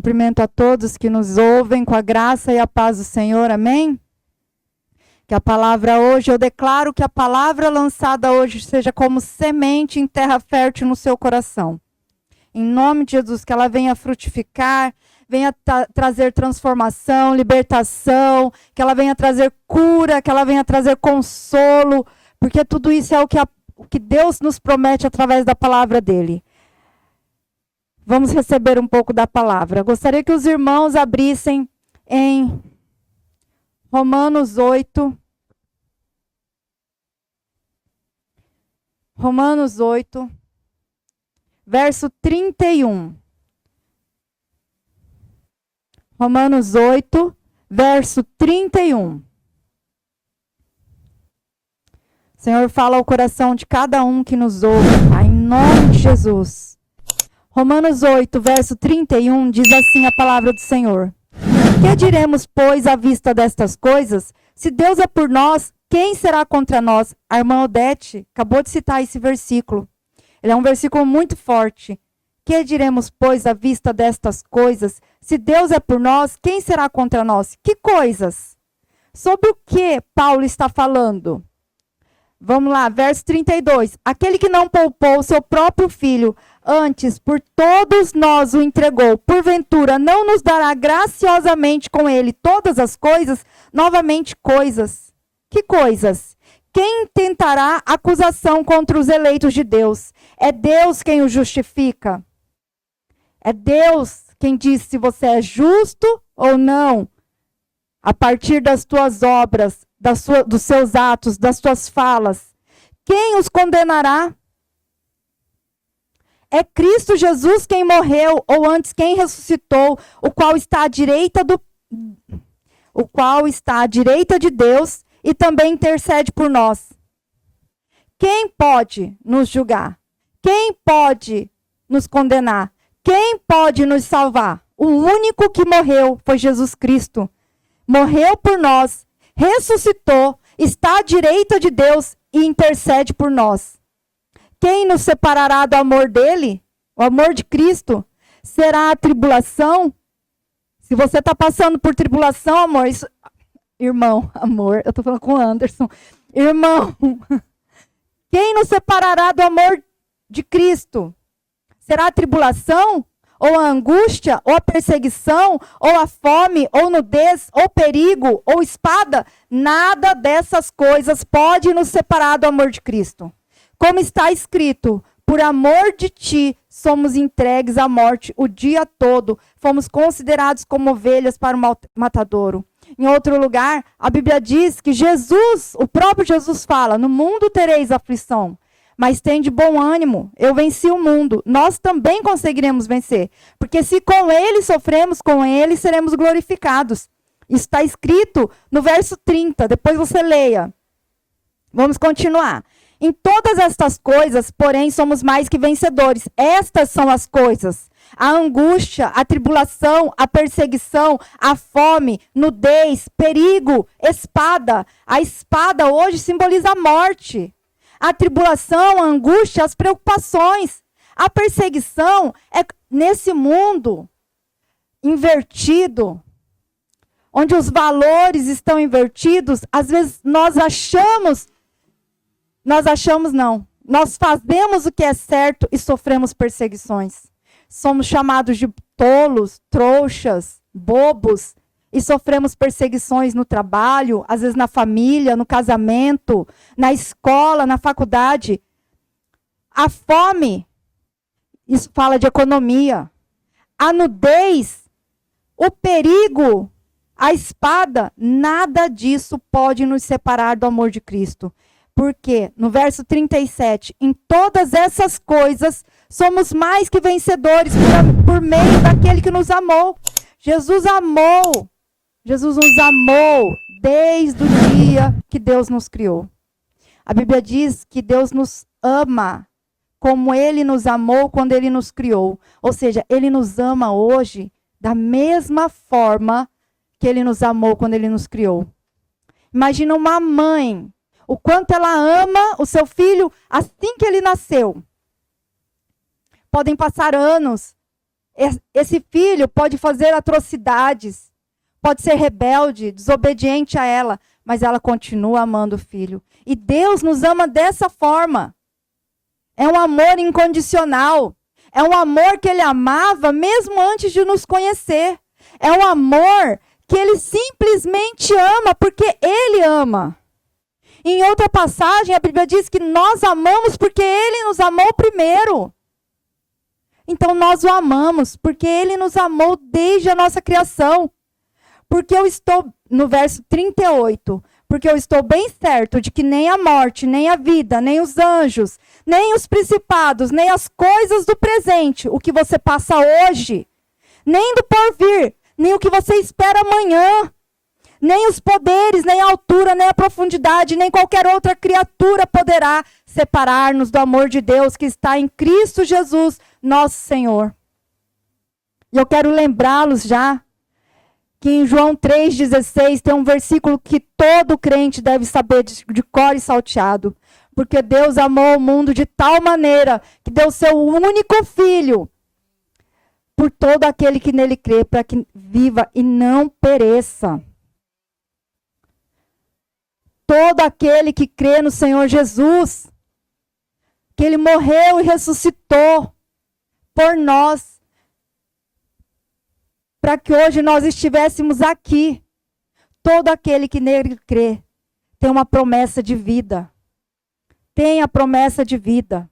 Cumprimento a todos que nos ouvem com a graça e a paz do Senhor, amém? Que a palavra hoje, eu declaro que a palavra lançada hoje seja como semente em terra fértil no seu coração. Em nome de Jesus, que ela venha frutificar, venha trazer transformação, libertação, que ela venha trazer cura, que ela venha trazer consolo, porque tudo isso é o que Deus nos promete através da palavra dele. Vamos receber um pouco da palavra. Gostaria que os irmãos abrissem em Romanos 8. Romanos 8, verso 31. Romanos 8, verso 31. O Senhor fala ao coração de cada um que nos ouve, tá? Em nome de Jesus. Romanos 8, verso 31, diz assim a palavra do Senhor. Que diremos, pois, à vista destas coisas? Se Deus é por nós, quem será contra nós? A irmã Odete acabou de citar esse versículo. Ele é um versículo muito forte. Que diremos, pois, à vista destas coisas? Se Deus é por nós, quem será contra nós? Que coisas? Sobre o que Paulo está falando? Vamos lá, verso 32. Aquele que não poupou seu próprio filho, antes por todos nós o entregou, porventura não nos dará graciosamente com ele todas as coisas? Novamente coisas. Que coisas? Quem tentará acusação contra os eleitos de Deus? É Deus quem o justifica. É Deus quem diz se você é justo ou não, a partir das tuas obras, dos seus atos, das tuas falas. Quem os condenará? É Cristo Jesus quem morreu, ou antes quem ressuscitou, o qual está à direita de Deus e também intercede por nós. Quem pode nos julgar? Quem pode nos condenar? Quem pode nos salvar? O único que morreu foi Jesus Cristo. Morreu por nós, ressuscitou, está à direita de Deus e intercede por nós. Quem nos separará do amor dele? O amor de Cristo? Será a tribulação? Se você está passando por tribulação, amor, isso... Irmão, amor, eu estou falando com o Anderson. Irmão, quem nos separará do amor de Cristo? Será a tribulação? Ou a angústia? Ou a perseguição? Ou a fome? Ou nudez? Ou perigo? Ou espada? Nada dessas coisas pode nos separar do amor de Cristo. Como está escrito, por amor de ti somos entregues à morte o dia todo, fomos considerados como ovelhas para o matadouro. Em outro lugar, a Bíblia diz que Jesus, o próprio Jesus fala, no mundo tereis aflição, mas tem de bom ânimo, eu venci o mundo, nós também conseguiremos vencer, porque se com ele sofremos, com ele seremos glorificados. Isso está escrito no verso 30, depois você leia. Vamos continuar. Em todas estas coisas, porém, somos mais que vencedores. Estas são as coisas. A angústia, a tribulação, a perseguição, a fome, nudez, perigo, espada. A espada hoje simboliza a morte. A tribulação, a angústia, as preocupações. A perseguição é nesse mundo invertido, onde os valores estão invertidos. Às vezes nós fazemos o que é certo e sofremos perseguições. Somos chamados de tolos, trouxas, bobos e sofremos perseguições no trabalho, às vezes na família, no casamento, na escola, na faculdade. A fome, isso fala de economia. A nudez, o perigo, a espada, nada disso pode nos separar do amor de Cristo. Porque, no verso 37, em todas essas coisas, somos mais que vencedores por meio daquele que nos amou. Jesus nos amou desde o dia que Deus nos criou. A Bíblia diz que Deus nos ama como Ele nos amou quando Ele nos criou. Ou seja, Ele nos ama hoje da mesma forma que Ele nos amou quando Ele nos criou. Imagina uma mãe, o quanto ela ama o seu filho assim que ele nasceu. Podem passar anos, Esse filho pode fazer atrocidades, pode ser rebelde, desobediente a ela, mas ela continua amando o filho. E Deus nos ama dessa forma. É um amor incondicional. É um amor que ele amava mesmo antes de nos conhecer. É um amor que ele simplesmente ama porque ele ama. Em outra passagem, a Bíblia diz que nós amamos porque ele nos amou primeiro. Então nós o amamos porque ele nos amou desde a nossa criação. Porque eu estou, no verso 38, porque eu estou bem certo de que nem a morte, nem a vida, nem os anjos, nem os principados, nem as coisas do presente, o que você passa hoje, nem do porvir, nem o que você espera amanhã, nem os poderes, nem a altura, nem a profundidade, nem qualquer outra criatura poderá separar-nos do amor de Deus que está em Cristo Jesus, nosso Senhor. E eu quero lembrá-los já que em João 3,16 tem um versículo que todo crente deve saber de cor e salteado. Porque Deus amou o mundo de tal maneira que deu seu único filho por todo aquele que nele crê, para que viva e não pereça. Todo aquele que crê no Senhor Jesus, que ele morreu e ressuscitou por nós, para que hoje nós estivéssemos aqui. Todo aquele que nele crê tem uma promessa de vida. Tem a promessa de vida.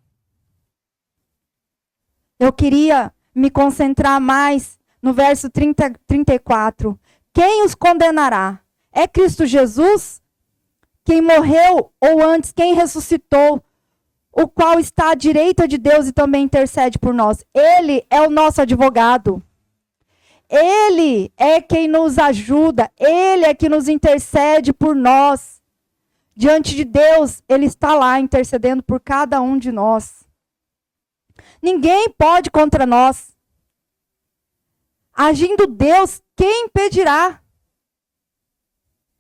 Eu queria me concentrar mais no verso 34. Quem os condenará? É Cristo Jesus? Quem morreu, ou antes, quem ressuscitou, o qual está à direita de Deus e também intercede por nós. Ele é o nosso advogado. Ele é quem nos ajuda, ele é que nos intercede por nós. Diante de Deus, ele está lá intercedendo por cada um de nós. Ninguém pode contra nós. Agindo Deus, quem impedirá?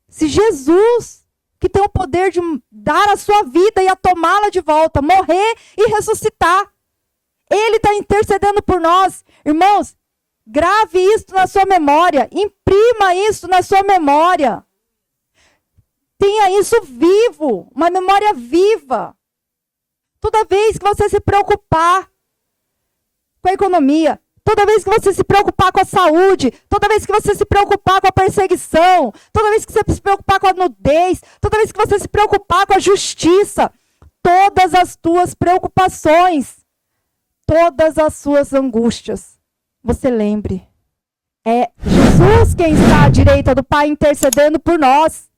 Se Jesus, que tem o poder de dar a sua vida e a tomá-la de volta, morrer e ressuscitar, ele está intercedendo por nós. Irmãos, grave isso na sua memória. Imprima isso na sua memória. Tenha isso vivo. Uma memória viva. Toda vez que você se preocupar com a economia, toda vez que você se preocupar com a saúde, toda vez que você se preocupar com a perseguição, toda vez que você se preocupar com a nudez, toda vez que você se preocupar com a justiça, todas as tuas preocupações, todas as suas angústias, você lembre, é Jesus quem está à direita do Pai intercedendo por nós.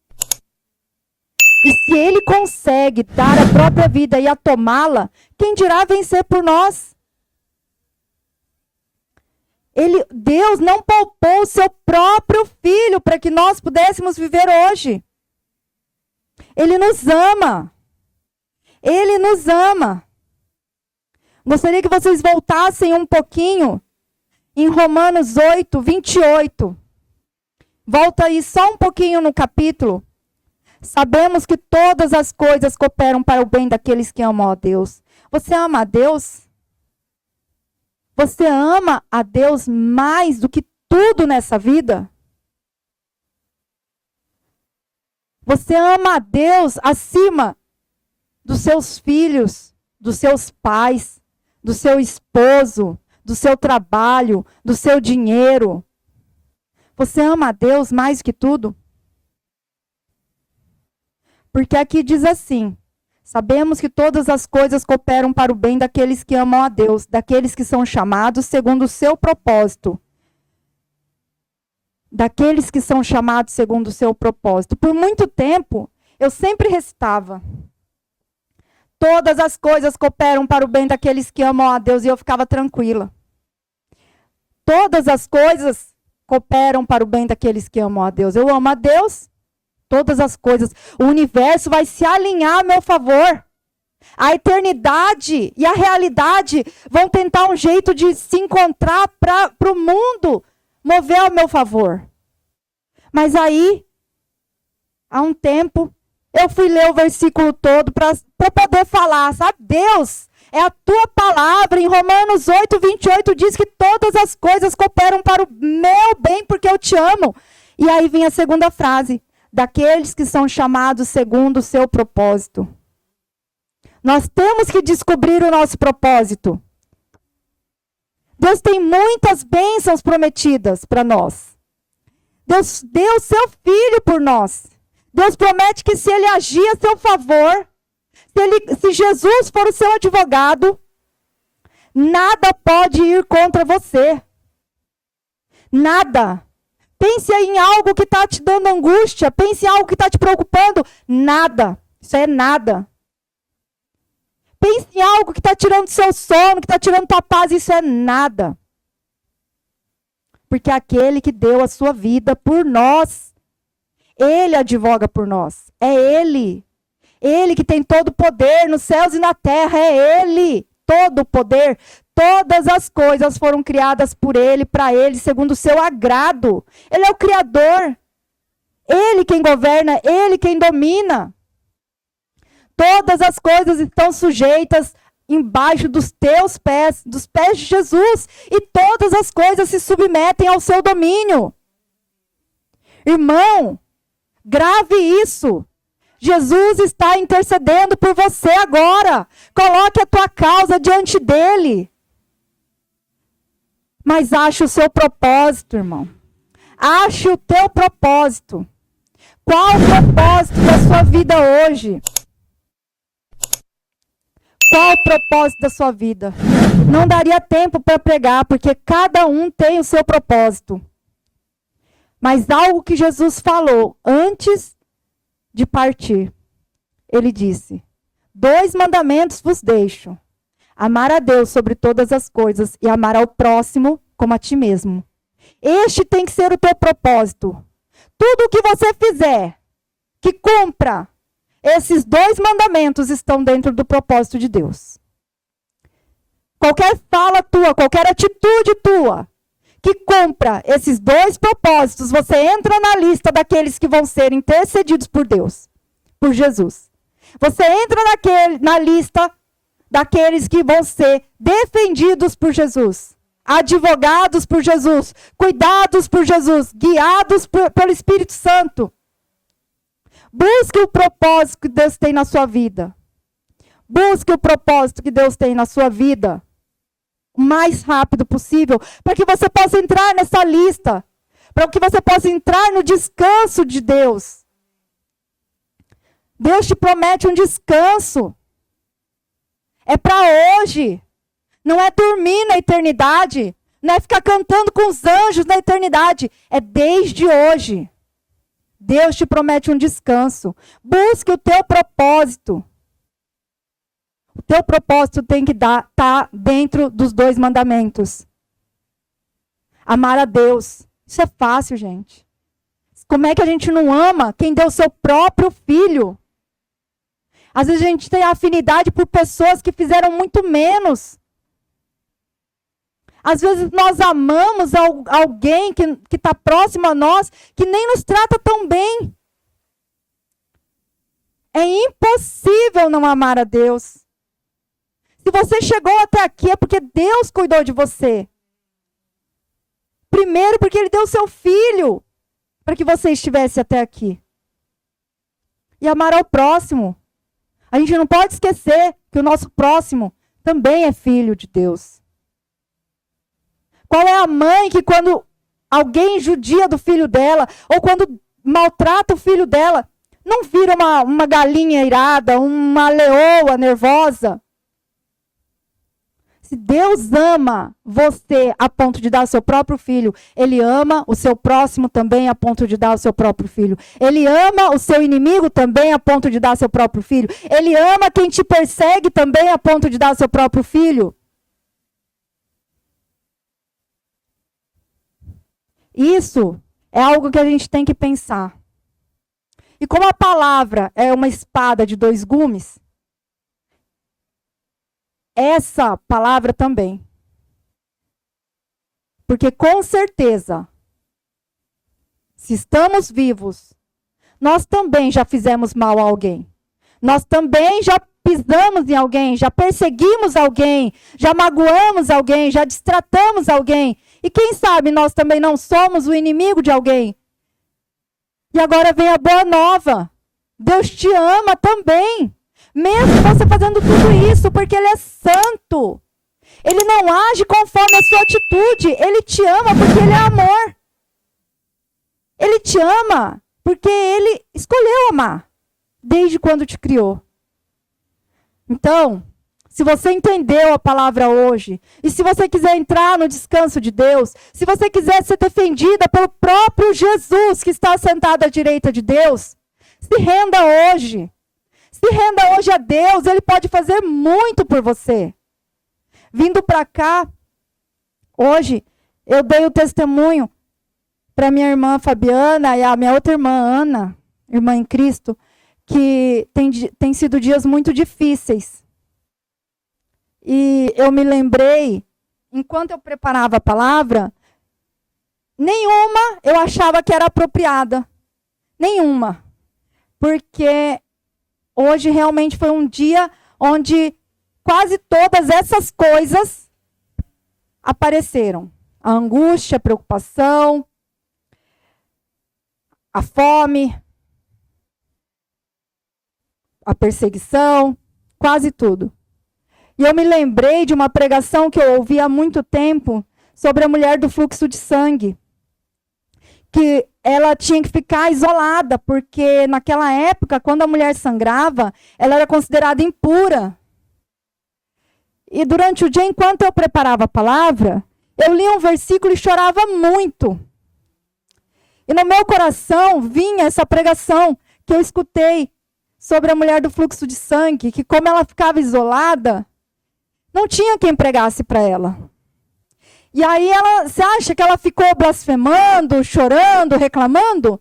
E se ele consegue dar a própria vida e a tomá-la, quem dirá vencer por nós? Deus não poupou o seu próprio filho para que nós pudéssemos viver hoje. Ele nos ama. Ele nos ama. Gostaria que vocês voltassem um pouquinho em Romanos 8, 28. Volta aí só um pouquinho no capítulo. Sabemos que todas as coisas cooperam para o bem daqueles que amam a Deus. Você ama a Deus? Você ama a Deus mais do que tudo nessa vida? Você ama a Deus acima dos seus filhos, dos seus pais, do seu esposo, do seu trabalho, do seu dinheiro? Você ama a Deus mais que tudo? Porque aqui diz assim: sabemos que todas as coisas cooperam para o bem daqueles que amam a Deus, daqueles que são chamados segundo o seu propósito. Daqueles que são chamados segundo o seu propósito. Por muito tempo, eu sempre recitava: todas as coisas cooperam para o bem daqueles que amam a Deus, e eu ficava tranquila. Todas as coisas cooperam para o bem daqueles que amam a Deus. Eu amo a Deus. Todas as coisas, o universo vai se alinhar a meu favor. A eternidade e a realidade vão tentar um jeito de se encontrar para o mundo mover ao meu favor. Mas aí, há um tempo, eu fui ler o versículo todo para poder falar, sabe? Deus É a tua palavra. Em Romanos 8:28 diz que todas as coisas cooperam para o meu bem, porque eu te amo. E aí vem a segunda frase. Daqueles que são chamados segundo o seu propósito. Nós temos que descobrir o nosso propósito. Deus tem muitas bênçãos prometidas para nós. Deus deu o seu filho por nós. Deus promete que se ele agir a seu favor, se Jesus for o seu advogado, nada pode ir contra você. Nada. Pense em algo que está te dando angústia. Pense em algo que está te preocupando. Nada. Isso é nada. Pense em algo que está tirando seu sono, que está tirando tua paz. Isso é nada. Porque aquele que deu a sua vida por nós, ele advoga por nós. É ele. Ele que tem todo o poder nos céus e na terra. É ele. Todo o poder. Todas as coisas foram criadas por ele, para ele, segundo o seu agrado. Ele é o Criador. Ele quem governa, ele quem domina. Todas as coisas estão sujeitas embaixo dos teus pés, dos pés de Jesus. E todas as coisas se submetem ao seu domínio. Irmão, grave isso. Jesus está intercedendo por você agora. Coloque a tua causa diante dele. Mas ache o seu propósito, irmão. Ache o teu propósito. Qual o propósito da sua vida hoje? Qual o propósito da sua vida? Não daria tempo para pregar, porque cada um tem o seu propósito. Mas algo que Jesus falou antes de partir. Ele disse: 2 mandamentos vos deixo. Amar a Deus sobre todas as coisas e amar ao próximo como a ti mesmo. Este tem que ser o teu propósito. Tudo o que você fizer que cumpra esses 2 mandamentos estão dentro do propósito de Deus. Qualquer fala tua, qualquer atitude tua que cumpra esses 2 propósitos, você entra na lista daqueles que vão ser intercedidos por Deus, por Jesus. Você entra na lista daqueles que vão ser defendidos por Jesus, advogados por Jesus, cuidados por Jesus, guiados pelo Espírito Santo. Busque o propósito que Deus tem na sua vida. Busque o propósito que Deus tem na sua vida o mais rápido possível, para que você possa entrar nessa lista, para que você possa entrar no descanso de Deus. Deus te promete um descanso. É para hoje. Não é dormir na eternidade. Não é ficar cantando com os anjos na eternidade. É desde hoje. Deus te promete um descanso. Busque o teu propósito. O teu propósito tem que estar dentro dos 2 mandamentos. Amar a Deus. Isso é fácil, gente. Como é que a gente não ama quem deu o seu próprio filho? Às vezes a gente tem afinidade por pessoas que fizeram muito menos. Às vezes nós amamos alguém que está próximo a nós, que nem nos trata tão bem. É impossível não amar a Deus. Se você chegou até aqui é porque Deus cuidou de você. Primeiro porque Ele deu o seu filho para que você estivesse até aqui. E amar ao próximo. A gente não pode esquecer que o nosso próximo também é filho de Deus. Qual é a mãe que quando alguém judia do filho dela, ou quando maltrata o filho dela, não vira uma galinha irada, uma leoa nervosa? Se Deus ama você a ponto de dar o seu próprio filho, Ele ama o seu próximo também a ponto de dar o seu próprio filho. Ele ama o seu inimigo também a ponto de dar o seu próprio filho. Ele ama quem te persegue também a ponto de dar o seu próprio filho. Isso é algo que a gente tem que pensar. E como a palavra é uma espada de 2 gumes, essa palavra também. Porque com certeza, se estamos vivos, nós também já fizemos mal a alguém. Nós também já pisamos em alguém, já perseguimos alguém, já magoamos alguém, já destratamos alguém. E quem sabe nós também não somos o inimigo de alguém. E agora vem a boa nova. Deus te ama também. Mesmo você fazendo tudo isso, porque Ele é santo. Ele não age conforme a sua atitude. Ele te ama porque Ele é amor. Ele te ama porque Ele escolheu amar. Desde quando te criou. Então, se você entendeu a palavra hoje, e se você quiser entrar no descanso de Deus, se você quiser ser defendida pelo próprio Jesus que está sentado à direita de Deus, se renda hoje. Se renda hoje a Deus, Ele pode fazer muito por você. Vindo para cá, hoje, eu dei o testemunho para minha irmã Fabiana e a minha outra irmã Ana, irmã em Cristo, que tem sido dias muito difíceis. E eu me lembrei, enquanto eu preparava a palavra, nenhuma eu achava que era apropriada. Nenhuma. Porque hoje realmente foi um dia onde quase todas essas coisas apareceram. A angústia, a preocupação, a fome, a perseguição, quase tudo. E eu me lembrei de uma pregação que eu ouvi há muito tempo sobre a mulher do fluxo de sangue. Que ela tinha que ficar isolada, porque naquela época, quando a mulher sangrava, ela era considerada impura. E durante o dia, enquanto eu preparava a palavra, eu lia um versículo e chorava muito. E no meu coração vinha essa pregação que eu escutei sobre a mulher do fluxo de sangue, que como ela ficava isolada, não tinha quem pregasse para ela. E aí você acha que ela ficou blasfemando, chorando, reclamando?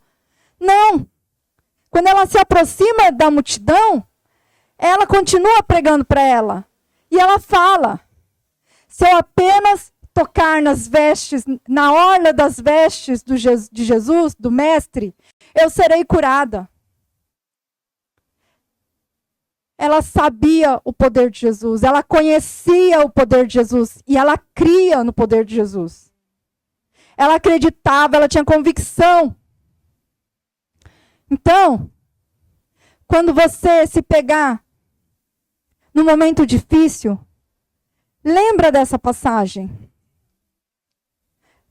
Não. Quando ela se aproxima da multidão, ela continua pregando para ela. E ela fala, se eu apenas tocar nas vestes, na orla das vestes de Jesus, do Mestre, eu serei curada. Ela sabia o poder de Jesus, ela conhecia o poder de Jesus e ela cria no poder de Jesus. Ela acreditava, ela tinha convicção. Então, quando você se pegar no momento difícil, lembra dessa passagem.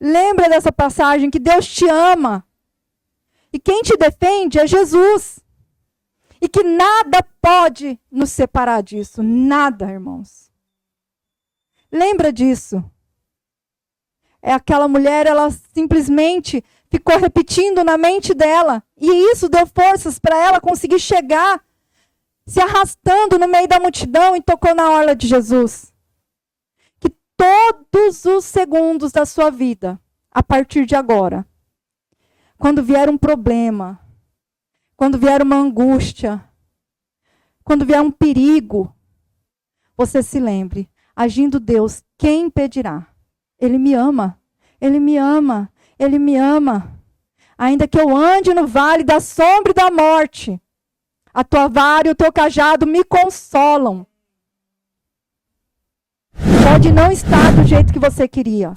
Lembra dessa passagem que Deus te ama. E quem te defende é Jesus. E que nada pode nos separar disso. Nada, irmãos. Lembra disso. Aquela mulher, ela simplesmente ficou repetindo na mente dela. E isso deu forças para ela conseguir chegar, se arrastando no meio da multidão e tocou na orla de Jesus. Que todos os segundos da sua vida, a partir de agora, quando vier um problema, quando vier uma angústia, quando vier um perigo, você se lembre, agindo Deus, quem impedirá? Ele me ama, Ele me ama, Ele me ama. Ainda que eu ande no vale da sombra e da morte, a tua vara e o teu cajado me consolam. Pode não estar do jeito que você queria.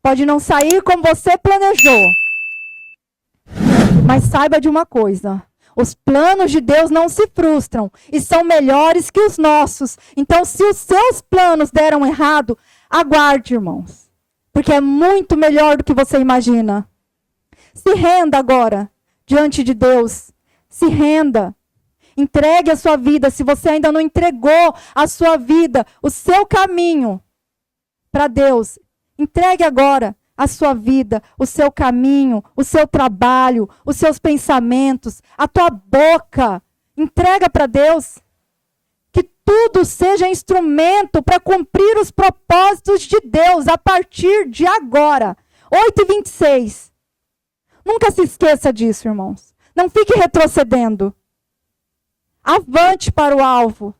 Pode não sair como você planejou. Mas saiba de uma coisa. Os planos de Deus não se frustram e são melhores que os nossos. Então, se os seus planos deram errado, aguarde, irmãos. Porque é muito melhor do que você imagina. Se renda agora diante de Deus. Se renda. Entregue a sua vida. Se você ainda não entregou a sua vida, o seu caminho para Deus, entregue agora a sua vida, o seu caminho, o seu trabalho, os seus pensamentos, a tua boca. Entrega para Deus. Que tudo seja instrumento para cumprir os propósitos de Deus a partir de agora. 8h26. Nunca se esqueça disso, irmãos. Não fique retrocedendo. Avante para o alvo.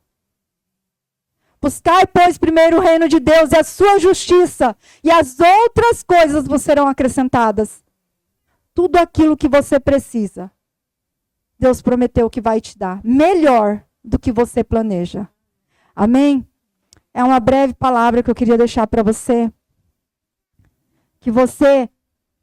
Buscai, pois, primeiro o reino de Deus e a sua justiça, e as outras coisas vos serão acrescentadas. Tudo aquilo que você precisa, Deus prometeu que vai te dar. Melhor do que você planeja. Amém? É uma breve palavra que eu queria deixar para você. Que você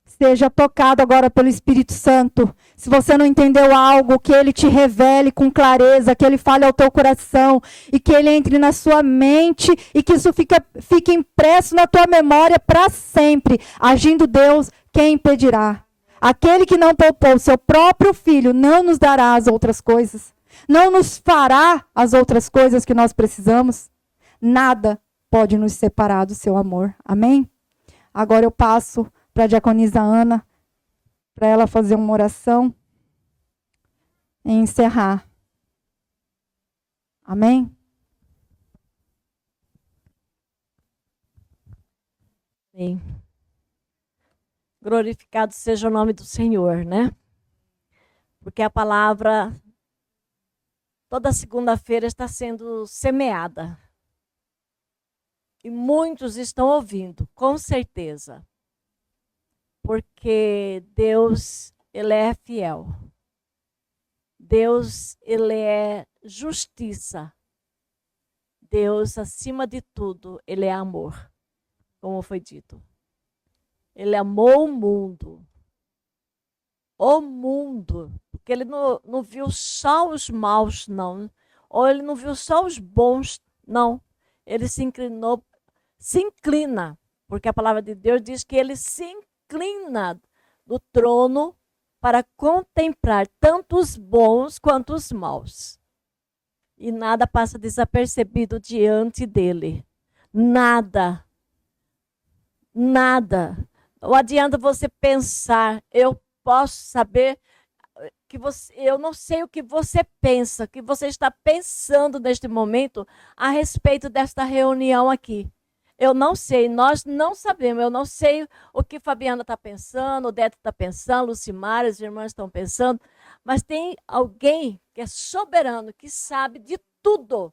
seja tocado agora pelo Espírito Santo. Se você não entendeu algo, que Ele te revele com clareza, que Ele fale ao teu coração, e que Ele entre na sua mente, e que isso fique impresso na tua memória para sempre. Agindo Deus, quem impedirá? Aquele que não poupou seu próprio Filho, não nos dará as outras coisas. Não nos fará as outras coisas que nós precisamos. Nada pode nos separar do seu amor. Amém? Agora eu passo para a diaconisa Ana, para ela fazer uma oração e encerrar. Amém? Amém. Glorificado seja o nome do Senhor, né? Porque a palavra, toda segunda-feira, está sendo semeada. E muitos estão ouvindo, com certeza. Porque Deus, Ele é fiel. Deus, Ele é justiça. Deus, acima de tudo, Ele é amor, como foi dito. Ele amou o mundo. O mundo. Porque Ele não viu só os maus, não. Ou Ele não viu só os bons, não. Ele se inclina, porque a palavra de Deus diz que Ele se inclina do trono para contemplar tanto os bons quanto os maus. E nada passa desapercebido diante dele. Nada. Nada. Não adianta você pensar, eu posso saber que eu não sei o que você pensa, que você está pensando neste momento a respeito desta reunião aqui. Eu não sei, nós não sabemos, eu não sei o que Fabiana está pensando, o Deto está pensando, Lucimar, as irmãs estão pensando, mas tem alguém que é soberano, que sabe de tudo,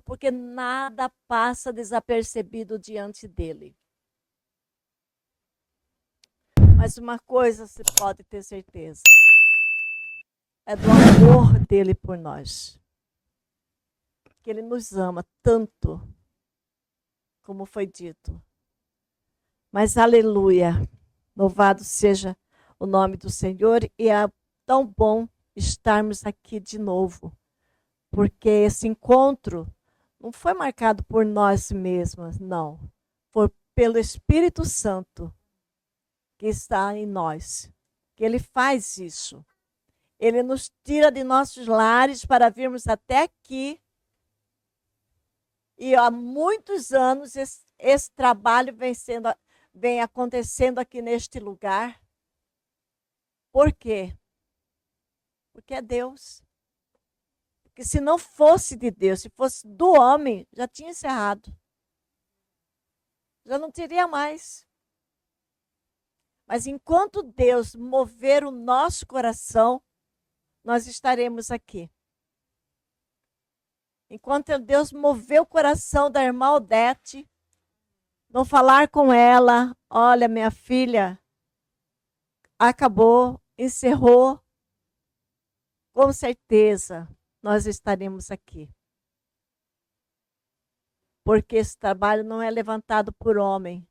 porque nada passa desapercebido diante dele. Mas uma coisa você pode ter certeza, é do amor dele por nós, que ele nos ama tanto, como foi dito. Mas aleluia, louvado seja o nome do Senhor, e é tão bom estarmos aqui de novo, porque esse encontro não foi marcado por nós mesmas, não. Foi pelo Espírito Santo que está em nós, que Ele faz isso. Ele nos tira de nossos lares para virmos até aqui. E há muitos anos esse trabalho vem acontecendo aqui neste lugar. Por quê? Porque é Deus. Porque se não fosse de Deus, se fosse do homem, já tinha encerrado. Já não teria mais. Mas enquanto Deus mover o nosso coração, nós estaremos aqui. Enquanto Deus mover o coração da irmã Odete, não falar com ela, olha, minha filha, acabou, encerrou, com certeza nós estaremos aqui. Porque esse trabalho não é levantado por homem,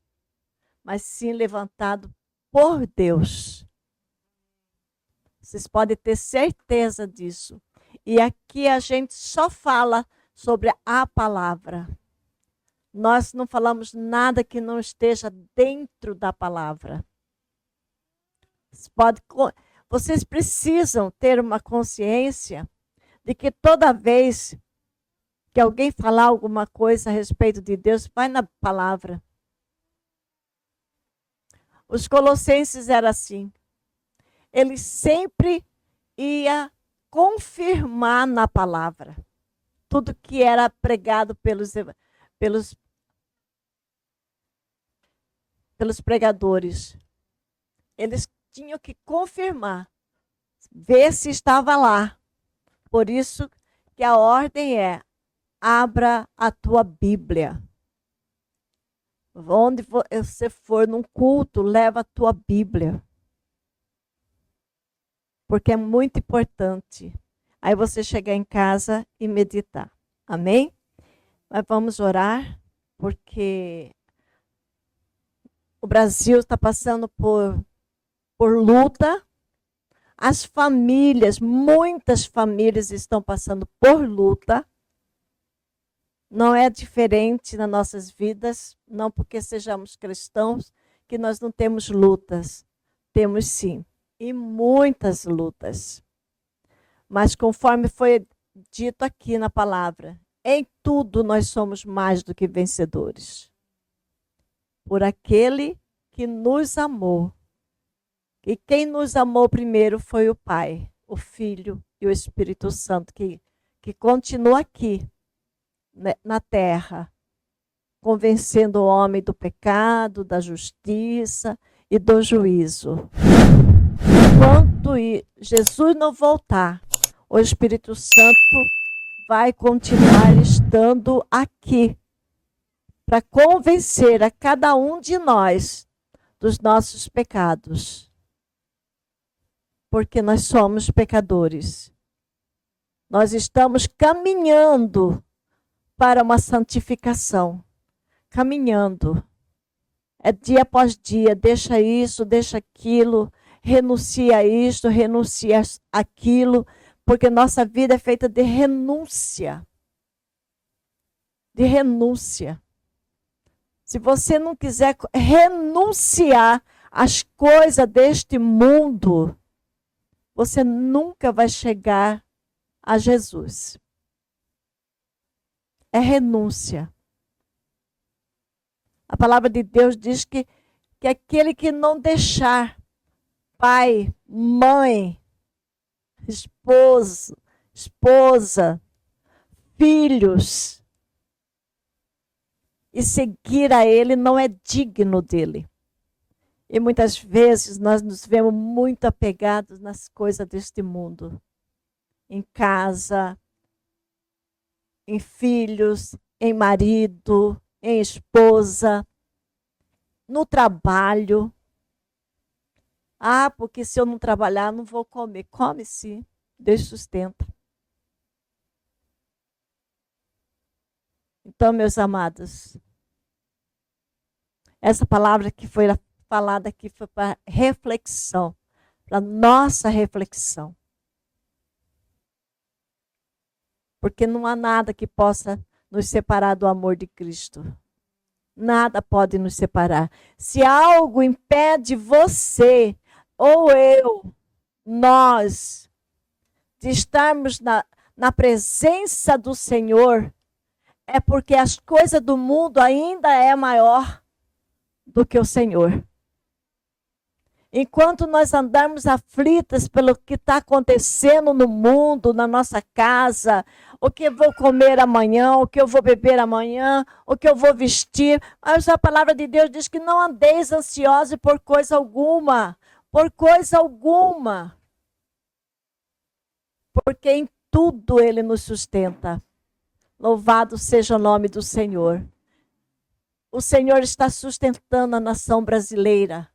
mas sim levantado por Deus. Vocês podem ter certeza disso. E aqui a gente só fala sobre a palavra. Nós não falamos nada que não esteja dentro da palavra. Vocês precisam ter uma consciência de que toda vez que alguém falar alguma coisa a respeito de Deus, vai na palavra. Os colossenses eram assim. Eles sempre iam confirmar na palavra tudo que era pregado pelos pregadores. Eles tinham que confirmar, ver se estava lá. Por isso que a ordem é: abra a tua Bíblia. Onde você for num culto, leva a tua Bíblia. Porque é muito importante. Aí você chegar em casa e meditar. Amém? Mas vamos orar, porque o Brasil está passando por luta. As famílias, muitas famílias estão passando por luta. Não é diferente nas nossas vidas, não porque sejamos cristãos, que nós não temos lutas. Temos sim, e muitas lutas. Mas conforme foi dito aqui na palavra, em tudo nós somos mais do que vencedores. Por aquele que nos amou. E quem nos amou primeiro foi o Pai, o Filho e o Espírito Santo, que continua aqui, né, na terra, convencendo o homem do pecado, da justiça e do juízo. Enquanto Jesus não voltar, o Espírito Santo vai continuar estando aqui para convencer a cada um de nós dos nossos pecados. Porque nós somos pecadores. Nós estamos caminhando para uma santificação. Caminhando. É dia após dia, deixa isso, deixa aquilo, renuncia a isto, renuncia aquilo, porque nossa vida é feita de renúncia. De renúncia. Se você não quiser renunciar às coisas deste mundo, você nunca vai chegar a Jesus. É renúncia. A palavra de Deus diz que aquele que não deixar pai, mãe, esposa, filhos, e seguir a ele não é digno dele. E muitas vezes nós nos vemos muito apegados nas coisas deste mundo. Em casa, em filhos, em marido, em esposa, no trabalho. Ah, porque se eu não trabalhar, não vou comer. Come sim, Deus sustenta. Então, meus amados, essa palavra que foi falada aqui foi para reflexão, para nossa reflexão. Porque não há nada que possa nos separar do amor de Cristo. Nada pode nos separar. Se algo impede você, ou eu, nós, de estarmos na presença do Senhor, é porque as coisas do mundo ainda é maior do que o Senhor. Enquanto nós andarmos aflitas pelo que está acontecendo no mundo, na nossa casa, o que eu vou comer amanhã, o que eu vou beber amanhã, o que eu vou vestir, mas a palavra de Deus diz que não andeis ansiosos por coisa alguma, porque em tudo Ele nos sustenta. Louvado seja o nome do Senhor. O Senhor está sustentando a nação brasileira.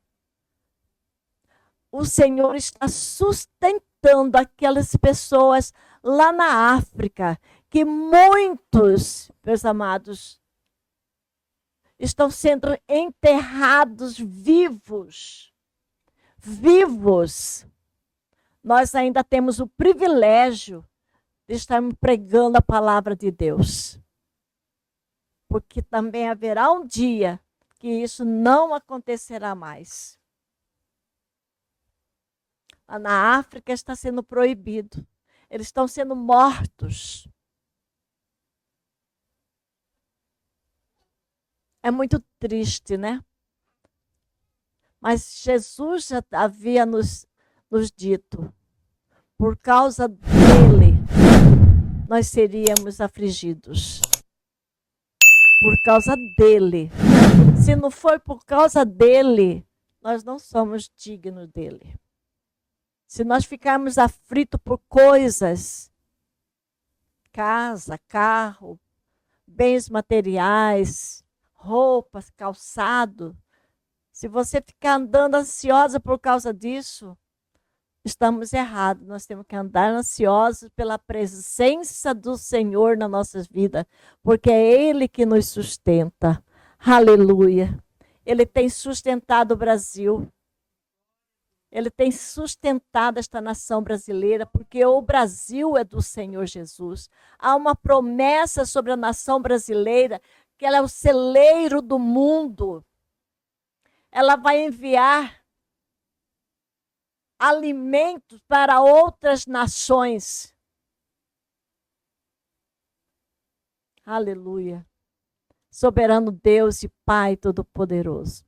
O Senhor está sustentando aquelas pessoas lá na África, que muitos, meus amados, estão sendo enterrados vivos. Vivos. Nós ainda temos o privilégio de estarmos pregando a palavra de Deus. Porque também haverá um dia que isso não acontecerá mais. Lá na África está sendo proibido. Eles estão sendo mortos. É muito triste, né? Mas Jesus já havia nos dito, por causa dele, nós seríamos afligidos. Por causa dele. Se não for por causa dele, nós não somos dignos dele. Se nós ficarmos aflitos por coisas, casa, carro, bens materiais, roupas, calçado, se você ficar andando ansiosa por causa disso, estamos errados. Nós temos que andar ansiosos pela presença do Senhor nas nossas vidas, porque é Ele que nos sustenta. Aleluia. Ele tem sustentado o Brasil. Ele tem sustentado esta nação brasileira, porque o Brasil é do Senhor Jesus. Há uma promessa sobre a nação brasileira, que ela é o celeiro do mundo. Ela vai enviar alimentos para outras nações. Aleluia. Soberano Deus e Pai Todo-Poderoso.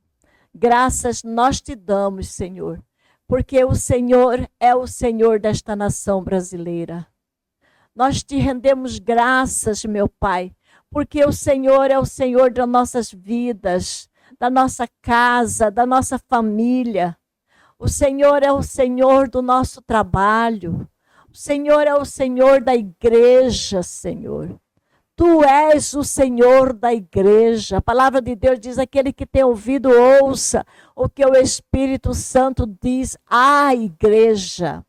Graças nós te damos, Senhor, porque o Senhor é o Senhor desta nação brasileira. Nós te rendemos graças, meu Pai, porque o Senhor é o Senhor das nossas vidas, da nossa casa, da nossa família. O Senhor é o Senhor do nosso trabalho. O Senhor é o Senhor da igreja, Senhor. Tu és o Senhor da igreja. A palavra de Deus diz: aquele que tem ouvido, ouça o que o Espírito Santo diz à igreja.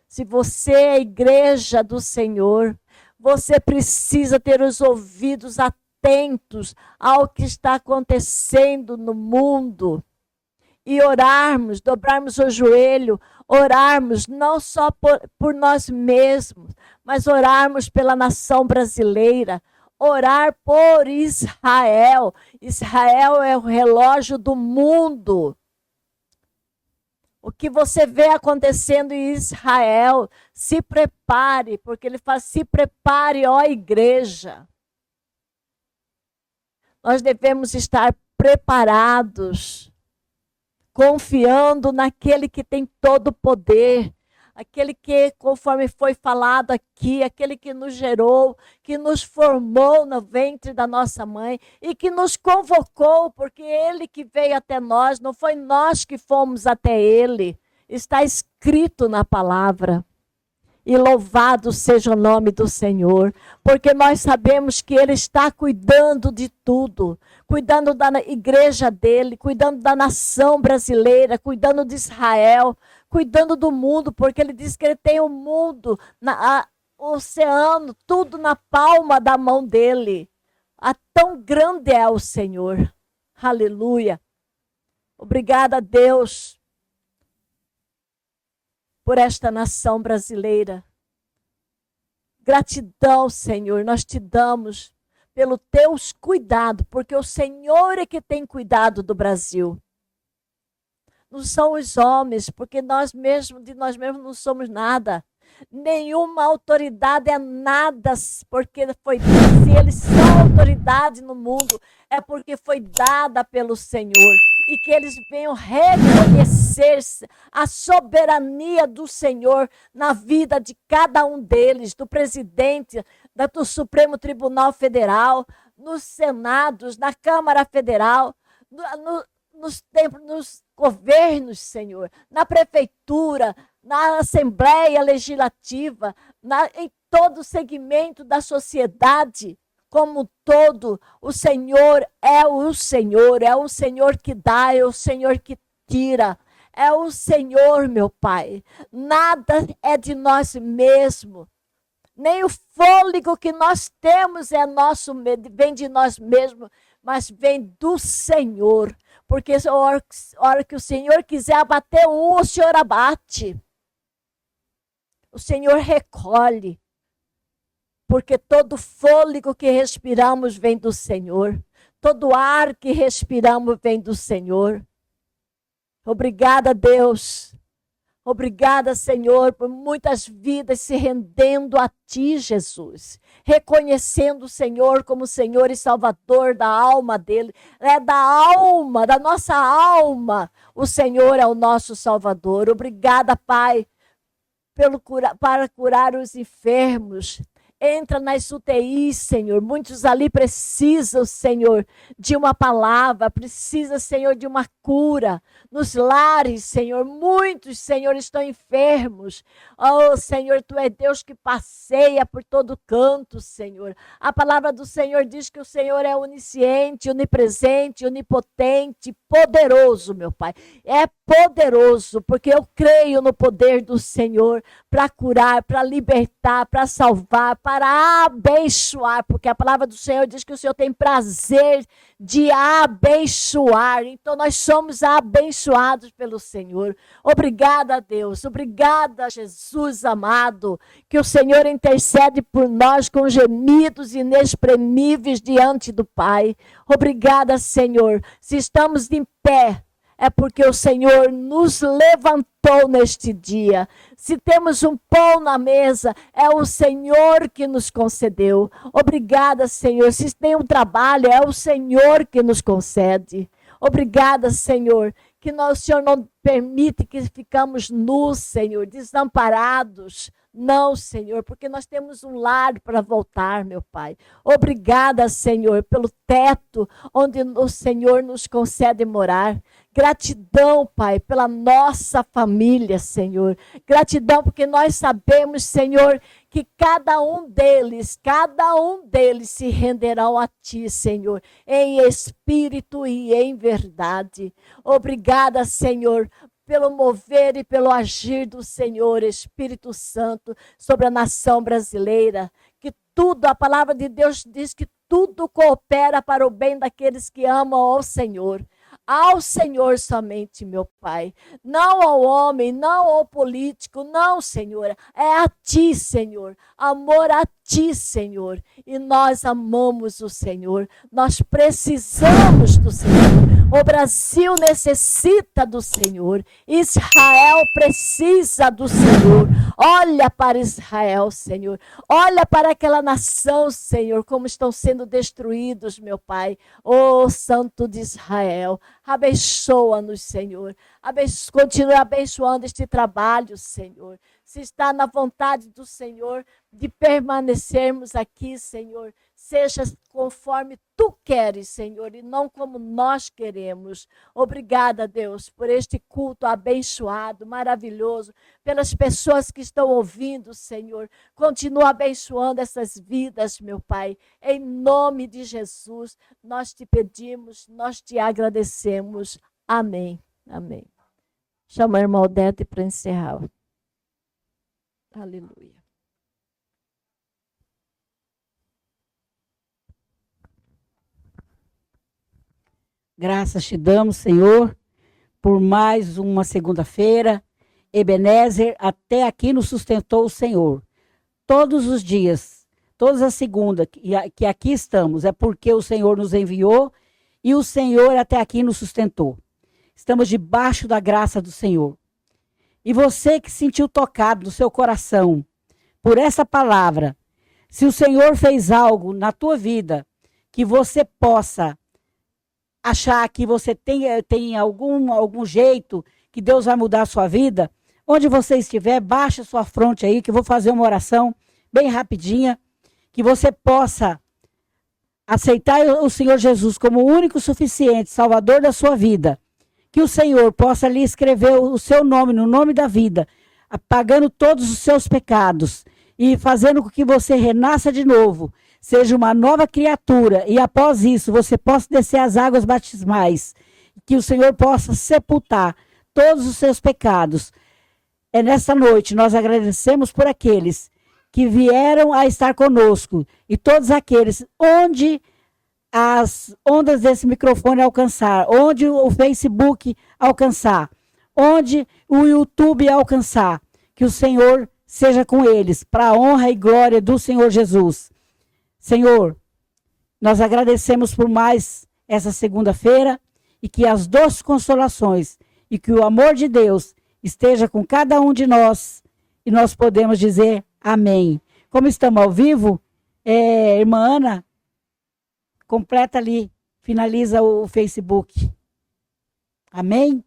Se você é a igreja do Senhor, você precisa ter os ouvidos atentos ao que está acontecendo no mundo. E orarmos, dobrarmos o joelho, orarmos não só por nós mesmos, mas orarmos pela nação brasileira, orar por Israel. Israel é o relógio do mundo. O que você vê acontecendo em Israel, se prepare, porque ele fala: se prepare, ó igreja. Nós devemos estar preparados, confiando naquele que tem todo o poder, aquele que, conforme foi falado aqui, aquele que nos gerou, que nos formou no ventre da nossa mãe e que nos convocou, porque ele que veio até nós, não foi nós que fomos até ele. Está escrito na palavra. E louvado seja o nome do Senhor, porque nós sabemos que Ele está cuidando de tudo, cuidando da igreja dele, cuidando da nação brasileira, cuidando de Israel, cuidando do mundo, porque Ele diz que Ele tem o mundo, o oceano, tudo na palma da mão dele. Tão grande é o Senhor. Aleluia. Obrigada, Deus, por esta nação brasileira. Gratidão, Senhor, nós te damos pelo teus cuidados, porque o Senhor é que tem cuidado do Brasil. Não são os homens, porque nós mesmos não somos nada. Nenhuma autoridade é nada, porque foi, se eles são autoridade no mundo, é porque foi dada pelo Senhor. E que eles venham reconhecer a soberania do Senhor na vida de cada um deles, do presidente, do Supremo Tribunal Federal, nos senados, na Câmara Federal, nos governos, Senhor, na prefeitura, na Assembleia Legislativa, em todo o segmento da sociedade. Como todo, o Senhor é o Senhor que dá, é o Senhor que tira, é o Senhor, meu Pai. Nada é de nós mesmos, nem o fôlego que nós temos vem de nós mesmos, mas vem do Senhor, porque a hora que o Senhor quiser abater o Senhor abate, o Senhor recolhe. Porque todo fôlego que respiramos vem do Senhor. Todo ar que respiramos vem do Senhor. Obrigada, Deus. Obrigada, Senhor, por muitas vidas se rendendo a Ti, Jesus. Reconhecendo o Senhor como Senhor e Salvador da alma dele. Da nossa alma. O Senhor é o nosso Salvador. Obrigada, Pai, para curar os enfermos. Entra nas UTIs, Senhor. Muitos ali precisam, Senhor, de uma palavra, precisa, Senhor, de uma cura. Nos lares, Senhor, muitos, Senhor, estão enfermos. Oh, Senhor, Tu é Deus que passeia por todo canto, Senhor. A palavra do Senhor diz que o Senhor é onisciente, onipresente, onipotente, poderoso, meu Pai. É poderoso, porque eu creio no poder do Senhor para curar, para libertar, para salvar, para abençoar, porque a palavra do Senhor diz que o Senhor tem prazer de abençoar. Então nós somos abençoados pelo Senhor. Obrigada, Deus. Obrigada, Jesus amado, que o Senhor intercede por nós com gemidos inexprimíveis diante do Pai. Obrigada, Senhor. Se estamos em pé, é porque o Senhor nos levantou neste dia. Se temos um pão na mesa, é o Senhor que nos concedeu. Obrigada, Senhor. Se tem um trabalho, é o Senhor que nos concede. Obrigada, Senhor, que o Senhor não permite que ficamos nus, Senhor, desamparados. Não, Senhor, porque nós temos um lar para voltar, meu Pai. Obrigada, Senhor, pelo teto onde o Senhor nos concede morar. Gratidão, Pai, pela nossa família, Senhor. Gratidão porque nós sabemos, Senhor, que cada um deles se renderão a Ti, Senhor, em espírito e em verdade. Obrigada, Senhor, pelo mover e pelo agir do Senhor, Espírito Santo, sobre a nação brasileira. Que tudo, a palavra de Deus diz que tudo coopera para o bem daqueles que amam ao Senhor. Ao Senhor somente, meu Pai. Não ao homem, não ao político, não, Senhor. É a Ti, Senhor. Amor a Ti, Senhor. E nós amamos o Senhor. Nós precisamos do Senhor. O Brasil necessita do Senhor. Israel precisa do Senhor. Olha para Israel, Senhor. Olha para aquela nação, Senhor, como estão sendo destruídos, meu Pai. Ô Santo de Israel, abençoa-nos, Senhor. Continue abençoando este trabalho, Senhor. Se está na vontade do Senhor de permanecermos aqui, Senhor, seja conforme Tu queres, Senhor, e não como nós queremos. Obrigada, Deus, por este culto abençoado, maravilhoso, pelas pessoas que estão ouvindo, Senhor. Continua abençoando essas vidas, meu Pai. Em nome de Jesus, nós te pedimos, nós te agradecemos. Amém. Amém. Chama a irmã Odete para encerrar. Aleluia. Graças te damos, Senhor, por mais uma segunda-feira. Ebenezer, até aqui nos sustentou o Senhor. Todos os dias, todas as segundas que aqui estamos, é porque o Senhor nos enviou e o Senhor até aqui nos sustentou. Estamos debaixo da graça do Senhor. E você que sentiu tocado no seu coração por essa palavra, se o Senhor fez algo na tua vida que você possa achar que você tem algum jeito que Deus vai mudar a sua vida, onde você estiver, baixa a sua fronte aí, que eu vou fazer uma oração bem rapidinha, que você possa aceitar o Senhor Jesus como o único suficiente Salvador da sua vida, que o Senhor possa lhe escrever o seu nome no nome da vida, apagando todos os seus pecados e fazendo com que você renasça de novo, seja uma nova criatura, e após isso você possa descer as águas batismais, que o Senhor possa sepultar todos os seus pecados. É nessa noite, nós agradecemos por aqueles que vieram a estar conosco, e todos aqueles onde as ondas desse microfone alcançar, onde o Facebook alcançar, onde o YouTube alcançar, que o Senhor seja com eles, para a honra e glória do Senhor Jesus. Senhor, nós agradecemos por mais essa segunda-feira e que as doces consolações e que o amor de Deus esteja com cada um de nós e nós podemos dizer amém. Como estamos ao vivo, irmã Ana, completa ali, finaliza o Facebook. Amém?